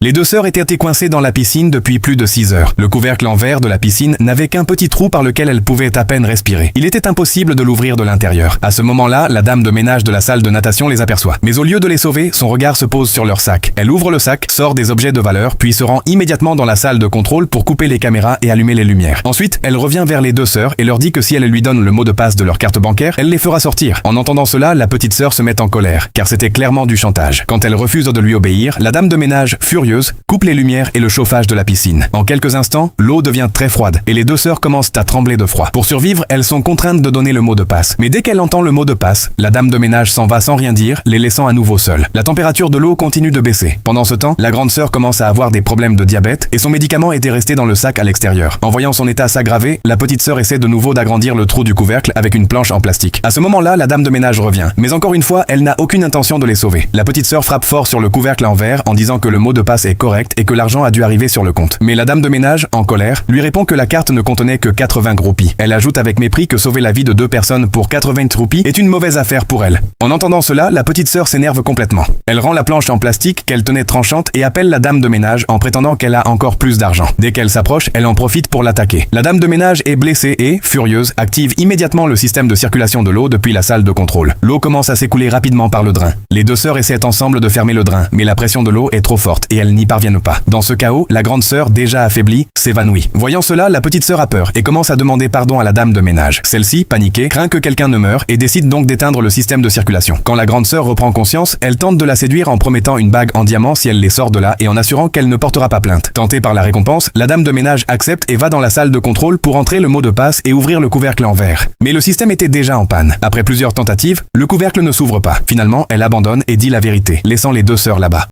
Les deux sœurs étaient coincées dans la piscine depuis plus de 6 heures. Le couvercle en verre de la piscine n'avait qu'un petit trou par lequel elles pouvaient à peine respirer. Il était impossible de l'ouvrir de l'intérieur. À ce moment-là, la dame de ménage de la salle de natation les aperçoit. Mais au lieu de les sauver, son regard se pose sur leur sac. Elle ouvre le sac, sort des objets de valeur, puis se rend immédiatement dans la salle de contrôle pour couper les caméras et allumer les lumières. Ensuite, elle revient vers les deux sœurs et leur dit que si elle lui donne le mot de passe de leur carte bancaire, elle les fera sortir. En entendant cela, la petite sœur se met en colère, car c'était clairement du chantage. Quand elle refuse de lui obéir, la dame de ménage, furieuse, coupe les lumières et le chauffage de la piscine. En quelques instants, l'eau devient très froide et les deux sœurs commencent à trembler de froid. Pour survivre, elles sont contraintes de donner le mot de passe. Mais dès qu'elle entend le mot de passe, la dame de ménage s'en va sans rien dire, les laissant à nouveau seules. La température de l'eau continue de baisser. Pendant ce temps, la grande sœur commence à avoir des problèmes de diabète et son médicament était resté dans le sac à l'extérieur. En voyant son état s'aggraver, la petite sœur essaie de nouveau d'agrandir le trou du couvercle avec une planche en plastique. À ce moment-là, la dame de ménage revient. Mais encore une fois, elle n'a aucune intention de les sauver. La petite sœur frappe fort sur le couvercle en verre en disant que le mot de passe est correct et que l'argent a dû arriver sur le compte. Mais la dame de ménage, en colère, lui répond que la carte ne contenait que 80 roupies. Elle ajoute avec mépris que sauver la vie de deux personnes pour 80 roupies est une mauvaise affaire pour elle. En entendant cela, la petite sœur s'énerve complètement. Elle rend la planche en plastique qu'elle tenait tranchante et appelle la dame de ménage en prétendant qu'elle a encore plus d'argent. Dès qu'elle s'approche, elle en profite pour l'attaquer. La dame de ménage est blessée et, furieuse, active immédiatement le système de circulation de l'eau depuis la salle de contrôle. L'eau commence à s'écouler rapidement par le drain. Les deux sœurs essaient ensemble de fermer le drain, mais la pression de l'eau est trop forte et elles n'y parviennent pas. Dans ce chaos, la grande sœur, déjà affaiblie, s'évanouit. Voyant cela, la petite sœur a peur et commence à demander pardon à la dame de ménage. Celle-ci, paniquée, craint que quelqu'un ne meure et décide donc d'éteindre le système de circulation. Quand la grande sœur reprend conscience, elle tente de la séduire en promettant une bague en diamant si elle les sort de là et en assurant qu'elle ne portera pas plainte. Tentée par la récompense, la dame de ménage accepte et va dans la salle de contrôle pour entrer le mot de passe et ouvrir le couvercle en verre. Mais le système était déjà en panne. Après plusieurs tentatives, le couvercle ne s'ouvre pas. Finalement, elle abandonne et dit la vérité, laissant les deux sœurs là-bas.